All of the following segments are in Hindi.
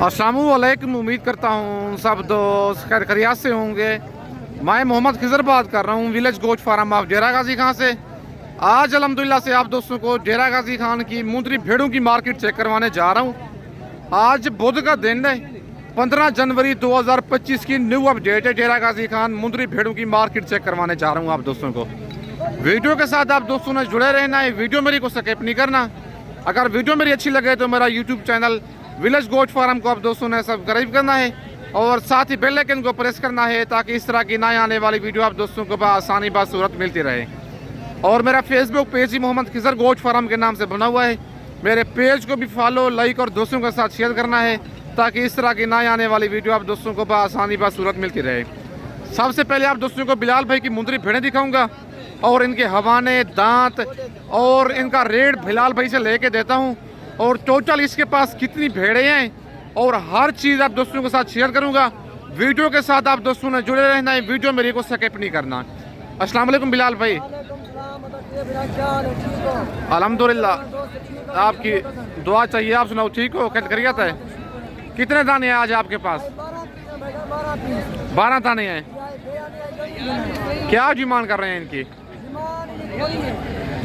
अस्सलामुअलैकुम। उम्मीद करता हूँ सब दोस्त खैर खैरियत से होंगे। मैं मोहम्मद खिजर बात कर रहा हूँ विलेज गोट फार्म ऑफ डेरा गाजी खान से। आज अल्हम्दुलिल्लाह से आप दोस्तों को डेरा गाजी खान की मुंदरी भेड़ों की मार्केट चेक करवाने जा रहा हूँ। आज बुध का दिन है, 15 जनवरी 2025 की न्यू अपडेट है। डेरा गाजी खान मुंदरी भेड़ों की मार्केट चेक करवाने जा रहा हूँ आप दोस्तों को। वीडियो के साथ आप दोस्तों ने जुड़े रहना है, वीडियो मेरी को स्किप नहीं करना। अगर वीडियो मेरी अच्छी लगे तो मेरा YouTube channel village goat farm को आप दोस्तों ने सब्सक्राइब करना है और साथ ही बेल आइकन को प्रेस करना है ताकि इस तरह की नए आने वाली वीडियो आप दोस्तों को आसानी बासूरत मिलती रहे। और मेरा फेसबुक पेज ही मोहम्मद खिजर गोट फार्म के नाम से बना हुआ है। मेरे पेज को भी फॉलो, लाइक और दोस्तों के साथ शेयर करना है ताकि इस तरह की नए आने वाली वीडियो आप दोस्तों को आसानी बासूरत मिलती रहे। सबसे पहले आप दोस्तों को बिलाल भाई की मुंदरी भेड़ें दिखाऊंगा और इनके हवाने, दांत और इनका रेट बिलाल भाई से लेके देता हूँ और टोटल इसके पास कितनी भेड़ें हैं और हर चीज़ आप दोस्तों के साथ शेयर करूंगा। वीडियो के साथ आप दोस्तों ने जुड़े रहना है, वीडियो मेरे को स्किप नहीं करना। अस्सलाम वालेकुम बिलाल भाई। अल्हम्दुलिल्लाह, आपकी दुआ चाहिए। आप सुनाओ, ठीक हो? खैरियत है? कितने दाने हैं आज आपके पास? 12 दाने हैं। क्या डिमांड कर रहे हैं इनकी?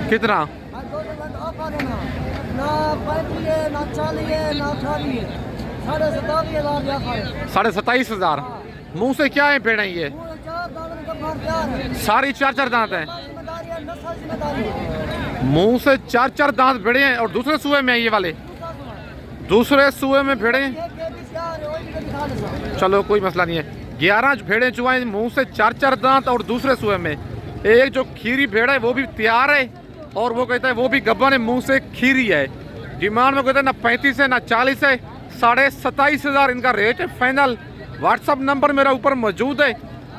कितना? ना 27,500। मुंह से क्या है भेड़ें ये? सारी 4 दांत हैं। मुंह से 4 दांत भेड़े हैं और दूसरे सूए में ये वाले दूसरे सूए में भेड़े हैं। चलो कोई मसला नहीं है। 11 भेड़े जो हैं मुंह से 4 दांत और दूसरे सूए में। एक जो खीरी भेड़ है वो भी तैयार है और वो कहता है वो भी गब्बन है, मुंह से खीरी है। डिमांड में कहता है ना 35 है ना 40 है। 27,500 इनका रेट है फाइनल। व्हाट्सअप नंबर मेरा ऊपर मौजूद है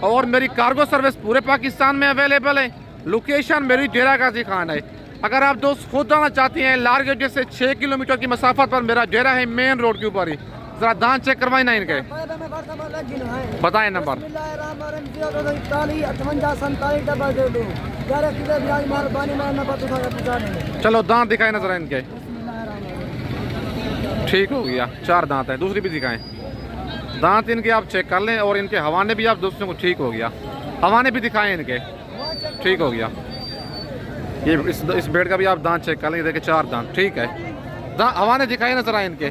और मेरी कार्गो सर्विस पूरे पाकिस्तान में अवेलेबल है। लोकेशन मेरी डेरा गाजी खान है। अगर आप दोस्त खुद आना चाहते हैं, लारगेट से 6 किलोमीटर की मसाफत पर मेरा डेरा है, मेन रोड के ऊपर ही। जरा दांत चेक करवाए ना इनके, बताएं नंबर। चलो दांत दिखाए ना जरा इनके। ठीक हो गया, 4 दांत है। दूसरी भी दिखाएं। दांत इनके आप चेक कर लें और इनके हवाने भी आप दोस्तों को ठीक हो गया। हवाने भी दिखाएं इनके, ठीक हो गया। ये इस बेड का भी आप दांत चेक कर लें, देखिए 4 दांत ठीक है। हवाने दिखाए ना जरा इनके।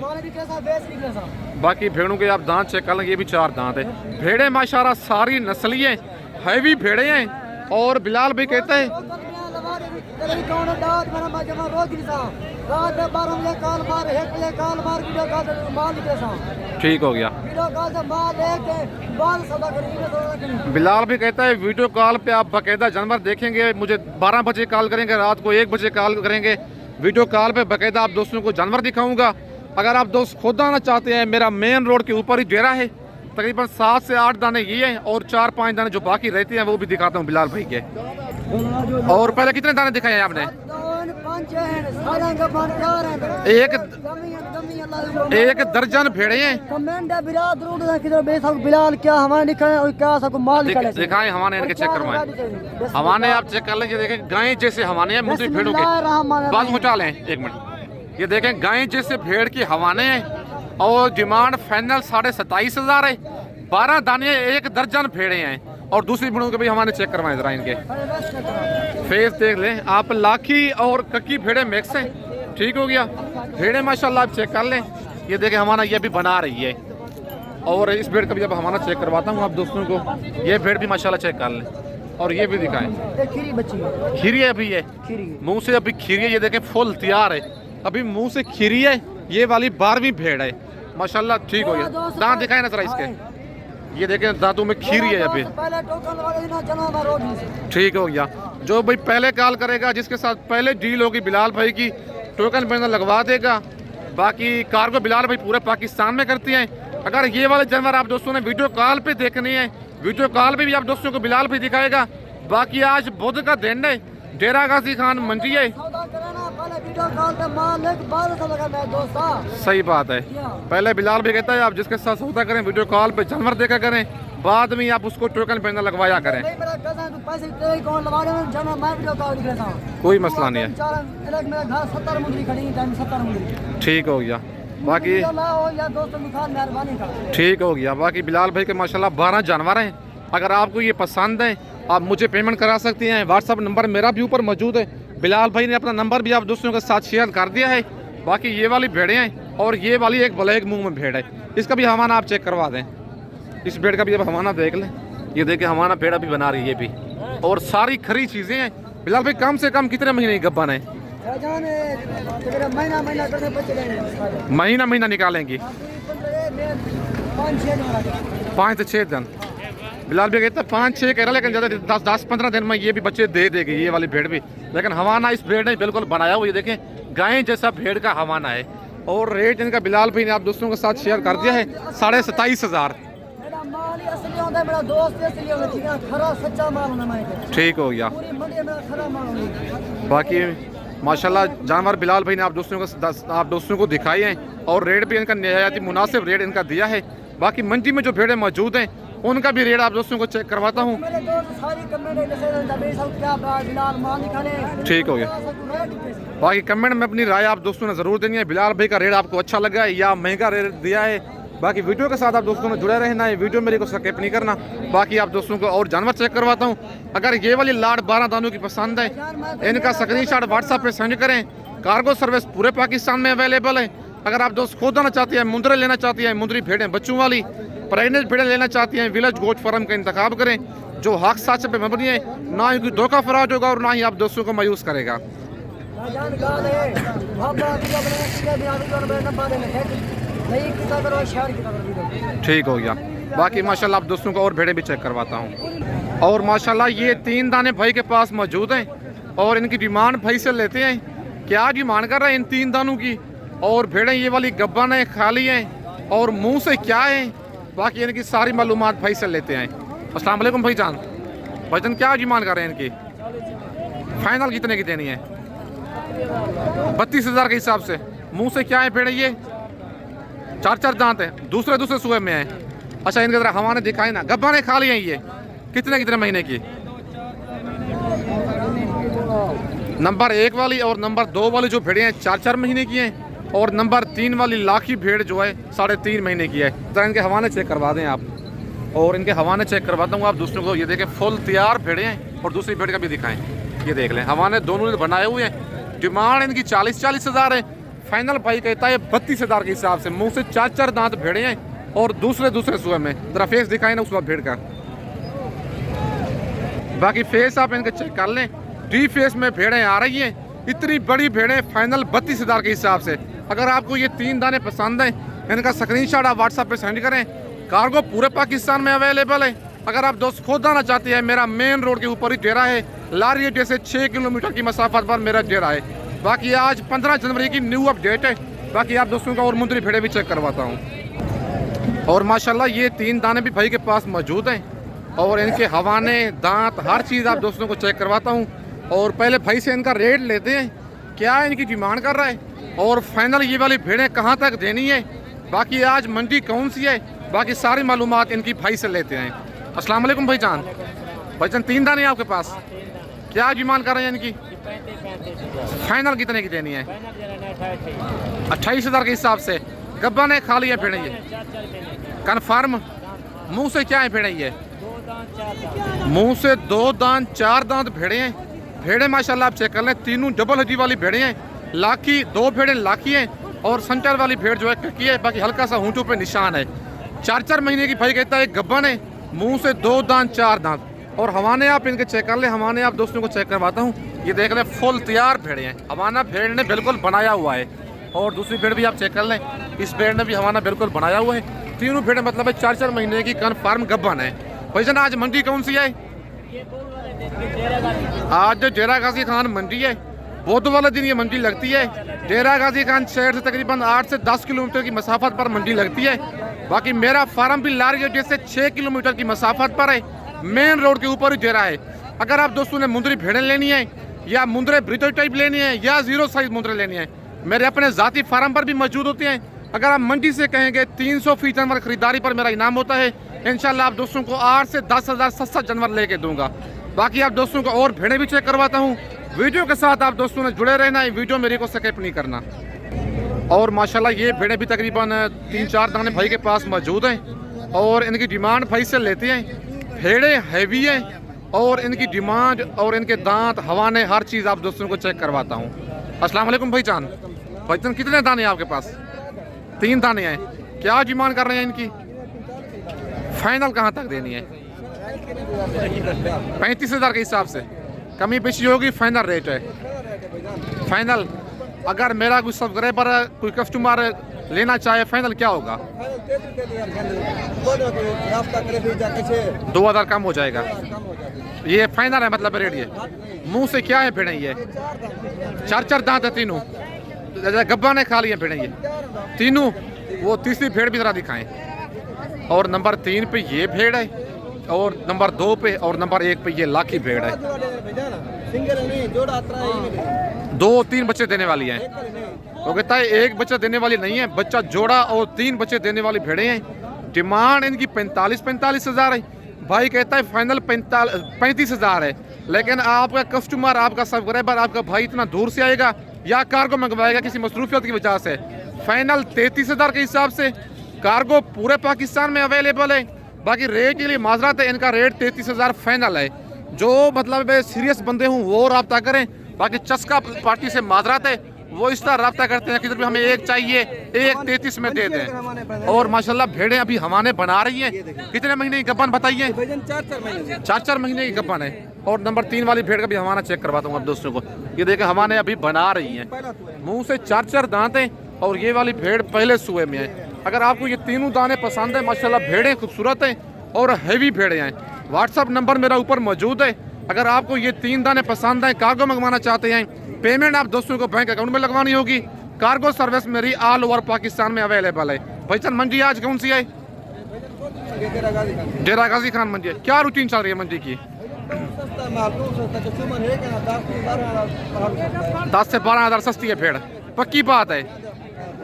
बाकी भेड़ों के आप दांत चेक कर लें, ये भी 4 दांत है। भेड़े माशाल्लाह सारी नस्ली हैं, हैवी भेड़े हैं। और बिलाल भी कहते हैं ठीक हो गया। बिलाल भी कहता है वीडियो कॉल पे आप बाकायदा जानवर देखेंगे। मुझे 12 बजे कॉल करेंगे, रात को 1 बजे कॉल करेंगे। वीडियो कॉल पे बाकायदा आप दोस्तों को जानवर दिखाऊंगा। अगर आप दोस्त खुद आना चाहते हैं, मेरा मेन रोड के ऊपर ही डेरा है। तकरीबन 7 से 8 दाने ये हैं और 4-5 दाने जो बाकी रहते हैं वो भी दिखाता हूँ बिलाल भाई के। और पहले कितने दाने दिखाए हैं आपने? एक दर्जन भेड़े हैं। बिलाल क्या हमारे दिखाएं हमारे इनके चेक करवाएं। हमारे आप चेक कर लेंगे, देखें गाय जैसे हमारे हैं मुंदरी भेड़ों के। बात उठा लें 1 मिनट। ये देखें गाय जैसे भेड़ की हवाने हैं और डिमांड फाइनल 27,500 है। 12 दाने, 1 दर्जन भेड़े हैं। और दूसरी भेड़ों के भी हमारे चेक करवाएं जरा इनके। फेस देख लें आप, लाखी और कक्की भेड़े मिक्स हैं। ठीक हो गया। भेड़े माशाल्लाह आप चेक कर लें। ये देखें हमारा ये भी बना रही है और इस भेड़ का भी अब हमारा चेक करवाता हूँ आप दोस्तों को। ये भेड़ भी माशाल्लाह चेक कर लें और ये भी दिखाएं। खीरी है अभी, ये मुँह से अभी खीरी है। ये देखें फुल तैयार है, अभी मुँह से खीरी है। ये वाली 12वीं भेड़ है माशाल्लाह। ठीक हो गया। दांत दिखाए ना जरा इसके। ये देखें दांतों में खीरी है अभी। ठीक हो गया। जो भाई पहले कॉल करेगा, जिसके साथ पहले डील होगी बिलाल भाई की, टोकन पैनल लगवा देगा। बाकी कार्गो बिलाल भाई पूरे पाकिस्तान में करती हैं। अगर ये वाले जानवर आप दोस्तों ने वीडियो कॉल पे देखने हैं, वीडियो कॉल पे भी आप दोस्तों को बिलाल भाई दिखाएगा। बाकी आज बुध का दिन है, डेरा गाजी खान मंडी है। सही बात है। पहले बिलाल भी कहता है आप जिसके साथ सौदा करें वीडियो कॉल पे जानवर देखा करें, बाद में आप उसको टोकन पैनल लगवाया करें। कोई मसला नहीं है। ठीक हो गया। बाकी ठीक हो गया। बाकी बिलाल भाई के माशाल्लाह 12 जानवर हैं। अगर आपको ये पसंद है आप मुझे पेमेंट करा सकते हैं। व्हाट्सअप नंबर मेरा भी ऊपर मौजूद है। बिलाल भाई ने अपना नंबर भी आप दोस्तों के साथ शेयर कर दिया है। बाकी ये वाली भेड़ें हैं और ये वाली एक ब्लैक मुंह में भेड़ है, इसका भी हवाना आप चेक करवा दें। इस भेड़ का भी अब हवाना देख लें। ये देखें हवाना भेड़ अभी बना रही है ये भी, और सारी खरी चीज़ें हैं। बिलाल भाई कम से कम कितने महीने की गब्बन है? महीना महीना निकालेंगी 5 से 6 दिन। बिलाल भी कहता है 5-6 कह रहा, लेकिन ज़्यादा 10-15 दिन में ये भी बच्चे दे देगी ये वाली भेड़ भी। लेकिन हवाना इस भेड़ ने बिल्कुल बनाया हुआ, ये देखें गाय जैसा भेड़ का हवाना है। और रेट इनका बिलाल भाई ने आप दोस्तों के साथ शेयर कर दिया है 27,500। ठीक हो गया। बाकी माशाल्लाह जानवर बिलाल भाई ने आप दोस्तों को दिखाए हैं और रेट भी इनका नहायत मुनासिब रेट इनका दिया है। बाकी मंडी में जो भेड़ें मौजूद हैं उनका भी रेट आप दोस्तों को चेक करवाता हूँ। ठीक हो गया। बाकी कमेंट में अपनी राय आप दोस्तों ने ज़रूर देनी है। बिलाल भाई का रेट आपको अच्छा लगा है या महंगा रेट दिया है? बाकी वीडियो के साथ आप दोस्तों ने जुड़े रहना है, वीडियो मेरे को स्किप नहीं करना। बाकी आप दोस्तों को और जानवर चेक करवाता हूँ। अगर ये वाली लाट 12 दानों की पसंद है इनका स्क्रीनशॉट व्हाट्सएप पे सेंड करें। कार्गो सर्विस पूरे पाकिस्तान में अवेलेबल है। अगर आप दोस्त खुद आना चाहते हैं, मुंदरे लेना चाहती हैं, मुंदरी भेड़ें बच्चों वाली प्रेगनेंट भेड़ें लेना चाहती हैं, विलेज गोट फार्म का इंतखाब करें जो हक साच पे मबनी है, ना ही कोई धोखा फराज होगा और ना ही आप दोस्तों को मायूस करेगा। ठीक हो गया। बाकी माशाल्लाह आप दोस्तों को और भेड़ें भी चेक करवाता हूँ। और माशाल्लाह ये 3 दाने भाई के पास मौजूद हैं और इनकी डिमांड भाई से लेते हैं। क्या डिमांड कर रहे हैं इन 3 दानों की? और भेड़ें ये वाली गब्बन है, खाली हैं और मुंह से क्या है, बाकी इनकी सारी मालूमात भाई से लेते हैं। अस्सलाम वालेकुम भाईजान। भाईजान क्या डिमांड कर रहे हैं इनकी? फाइनल कितने की देनी है? 32,000 के हिसाब से। मुंह से क्या है भेड़ें? ये 4 दांत हैं, दूसरे सूए में है। अच्छा इनके जरा हवाने दिखाए ना। गब्बन खाली हैं ये कितने महीने की? नंबर 1 वाली और नंबर 2 वाली जो भेड़ें हैं 4 महीने की हैं और नंबर 3 वाली लाखी भेड़ जो है 3.5 महीने की है। तो इनके हवाने चेक करवा दें आप। और इनके हवाने चेक करवाता हूँ आप दोस्तों को। ये देखें फुल तैयार भेड़ें हैं और दूसरी भेड़ का भी दिखाएं। ये देख लें हवाने दोनों ने बनाए हुए हैं। डिमांड इनकी 40,000 है। फाइनल भाई कहता है 32,000 के हिसाब से। मुंह से 4 दांत भेड़े हैं और दूसरे सूए में। जरा फेस दिखाएं ना उस वक्त भेड़ का। बाकी फेस आप इनके चेक कर लें। डी फेस में भेड़ें आ रही हैं। इतनी बड़ी भेड़ें फाइनल 32,000 के हिसाब से। अगर आपको ये 3 दाने पसंद हैं इनका स्क्रीनशॉट आप व्हाट्सएप पे सेंड करें। कार्गो पूरे पाकिस्तान में अवेलेबल है। अगर आप दोस्त खुद आना चाहते हैं, मेरा मेन रोड के ऊपर ही डेरा है। लारी जैसे 6 किलोमीटर की मसाफत पर मेरा डेरा है। बाकी आज 15 जनवरी की न्यू अपडेट है। बाकी आप दोस्तों का और मुंदरी भेड़े भी चेक करवाता हूँ। और माशाल्लाह ये 3 दाने भी भाई के पास मौजूद हैं और इनके हवाने दांत हर चीज़ आप दोस्तों को चेक करवाता हूँ। और पहले भाई से इनका रेट लेते हैं, क्या इनकी डिमांड कर रहा है और फाइनल ये वाली भेड़ें कहाँ तक देनी है। बाकी आज मंडी कौन सी है, बाकी सारी मालूमात इनकी भाई से लेते हैं। अस्सलाम वालेकुम भाईजान। भाईजान 3 दाने आपके पास, क्या डिमांड कर रहे हैं इनकी? फाइनल कितने की देनी है? 28,000 के हिसाब से। गब्बा ने खा लिया भेड़ें ये कन्फर्म? मुंह से क्या है भेड़ें ये? मुंह से 2 दांत 4 दांत भेड़े हैं। भेड़े माशाल्लाह आप चेक कर लें, तीनों डबल हड्डी वाली भेड़े हैं। लाखी 2 भेड़ें लाखी हैं और संचार वाली भेड़ जो है ककी है। बाकी हल्का सा होंठों पे निशान है। 4 महीने की भाई कहता है गब्बन है। मुंह से 2 दांत 4 दांत। और हवाने आप इनके चेक कर ले। हवाने आप दोस्तों को चेक करवाता हूँ। ये देख लें फुल तैयार भेड़े हैं। हवाना भेड़ ने बिल्कुल बनाया हुआ है। और दूसरी भेड़ भी आप चेक कर लें, इस भेड़ ने भी हवाना बिल्कुल बनाया हुआ है। तीनों भेड़ें मतलब है 4 महीने की कन्फर्म गब्बन है। भाईजान आज मंडी कौन सी है? आज डेरा गाजी खान मंडी है। बुध वाले दिन ये मंडी लगती है। डेरा गाजी खान शहर से तकरीबन 8 से 10 किलोमीटर की मसाफत पर मंडी लगती है। बाकी मेरा फार्म भी लारी से 6 किलोमीटर की मसाफत पर है। मेन रोड के ऊपर ही डेरा है। अगर आप दोस्तों ने मुंदरी भेड़ें लेनी है या मुंदरे ब्रिटो टाइप लेनी है या 0 साइज मुंदरे लेनी है, मेरे अपने ज़ाती फार्म पर भी मौजूद होते हैं। अगर आप मंडी से कहेंगे 300 जानवर खरीदारी पर मेरा इनाम होता है। इंशाल्लाह आप दोस्तों को 8 से 10,000 सस्ता जानवर लेके दूंगा। बाकी आप दोस्तों को और भेड़ें भी चेक करवाता हूँ। वीडियो के साथ आप दोस्तों ने जुड़े रहना है। वीडियो मेरे को स्किप नहीं करना। और माशाल्लाह ये भेड़ें भी तकरीबन 3-4 दाने भाई के पास मौजूद हैं और इनकी डिमांड भाई से लेते हैं। भेड़ें हैवी हैं और इनकी डिमांड और इनके दांत हवाने हर चीज़ आप दोस्तों को चेक करवाता हूँ। अस्सलाम वालेकुम भाईजान। भाईजान कितने दाने हैं आपके पास? 3 दाने हैं। क्या डिमांड कर रहे हैं इनकी? फाइनल कहाँ तक देनी है? 35,000 के हिसाब से कमी पेशी होगी, फाइनल रेट है। फाइनल अगर मेरा कोई सब्सक्राइबर कोई कस्टमर लेना चाहे फाइनल क्या होगा? 2,000 कम हो जाएगा। ये फाइनल है मतलब रेट। ये मुंह से क्या है भेड़ें? ये 4-4 दांत है तीनों, गब्बा ने खा लिए भेड़ें ये तीनों। वो तीसरी भेड़ भी जरा दिखाएं। और नंबर 3 पे ये भेड़ है और नंबर 2 पे और नंबर 1 पे ये लाखी भेड़ है। 2-3 बच्चे देने वाली हैं। वो कहता है 1 बच्चा देने वाली नहीं है, बच्चा जोड़ा और 3 बच्चे देने वाली भेड़े हैं। डिमांड इनकी 45,000 है। भाई कहता है फाइनल 35,000 है। लेकिन आपका कस्टमर, आपका सब्सक्राइबर, आपका भाई इतना दूर से आएगा या कार्गो मंगवाएगा किसी मसरूफियत की वजह से, फाइनल 33,000 के हिसाब से। कार्गो पूरे पाकिस्तान में अवेलेबल है। बाकी रेट के लिए माजरत है, इनका रेट 33,000 फाइनल है। जो मतलब सीरियस बंदे हूँ वो रब्ता करें। बाकी चस्का पार्टी से माजरत है, वो इस तरह रब्ता करते हैं कि जब हमें 1 चाहिए 1.33 में दे दें। और माशाल्लाह भेड़ें अभी हवाने बना रही हैं। कितने महीने की गब्बन बताइए? 4-4 महीने की गब्बन है। और नंबर 3 वाली भेड़ का भी हवाना चेक करवाता हूँ आप दोस्तों को। ये देखें हवाने अभी बना रही हैं। मुंह से 4-4 दांत हैं और ये वाली भेड़ पहले सुए में है। अगर आपको ये तीनों दाने पसंद है, माशाल्लाह भेड़ें खूबसूरत हैं और हैवी भेड़ें हैं। व्हाट्सअप नंबर मेरा ऊपर मौजूद है। अगर आपको ये 3 दाने पसंद हैं, कार्गो मंगवाना चाहते हैं, पेमेंट आप दोस्तों को बैंक अकाउंट में लगवानी होगी। कार्गो सर्विस मेरी ऑल ओवर पाकिस्तान में अवेलेबल है। भाईजान मंडी आज कौन सी है? डेरा गाजी खान मंडी है। क्या रूटीन चल रही है मंडी की? 10 से 12 हज़ार सस्ती है भेड़, पक्की बात है।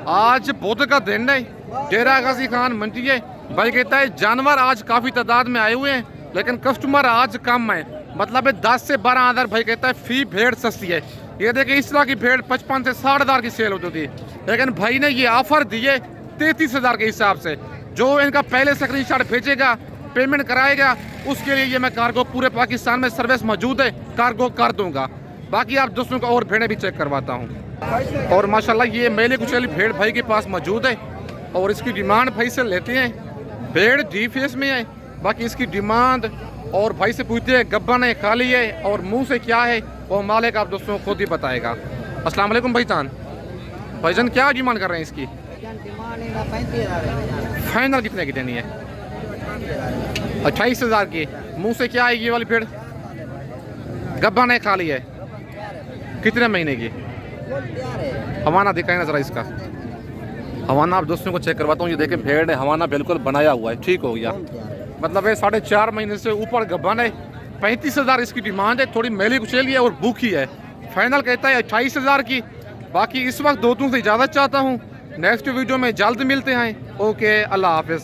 आज बुध का दिन है, डेरा गाजी खान मंडी है। भाई कहता है जानवर आज काफ़ी तादाद में आए हुए हैं लेकिन कस्टमर आज कम है। मतलब है 10 से 12 हज़ार भाई कहता है फी भेड़ सस्ती है। ये देखिए इस तरह की भेड़ 55 से 60 हज़ार की सेल होती थी, लेकिन भाई ने ये ऑफर दिए 33,000 के हिसाब से। जो इनका पहले स्क्रीनशॉट भेजेगा, पेमेंट कराएगा, उसके लिए ये मैं कार्गो पूरे पाकिस्तान में सर्विस मौजूद है, कार्गो कर दूंगा। बाकी आप दोस्तों को और भेड़ें भी चेक करवाता हूँ। और माशाल्लाह ये मेले कुचैली भेड़ भाई के पास मौजूद है और इसकी डिमांड भाई से लेते हैं। भेड़ डी फेस में है, बाकी इसकी डिमांड और भाई से पूछते हैं गब्बन है, खाली है और मुंह से क्या है वो मालिक आप दोस्तों को खुद ही बताएगा। अस्सलाम वालेकुम भाईजान। भाईजान क्या डिमांड कर रहे हैं इसकी? फाइनल कितने की देनी है? 28,000 की। मुंह से क्या है ये वाली भेड़? गब्बन है, खाली है। कितने महीने की? हवाना दिखाए ना जरा इसका। हवाना आप दोस्तों को चेक करवाता हूँ। ये देखें भेड़ है, हवाना बिल्कुल बनाया हुआ है, ठीक हो गया। मतलब है 4.5 महीने से ऊपर गब्बन है। 35,000 इसकी डिमांड है। थोड़ी मैली कुचैली है और भूखी है। फाइनल कहता है 28,000 की। बाकी इस वक्त दोस्तों से इजाज़त चाहता हूँ। नेक्स्ट वीडियो में जल्द मिलते हैं। ओके, अल्लाह हाफिज़।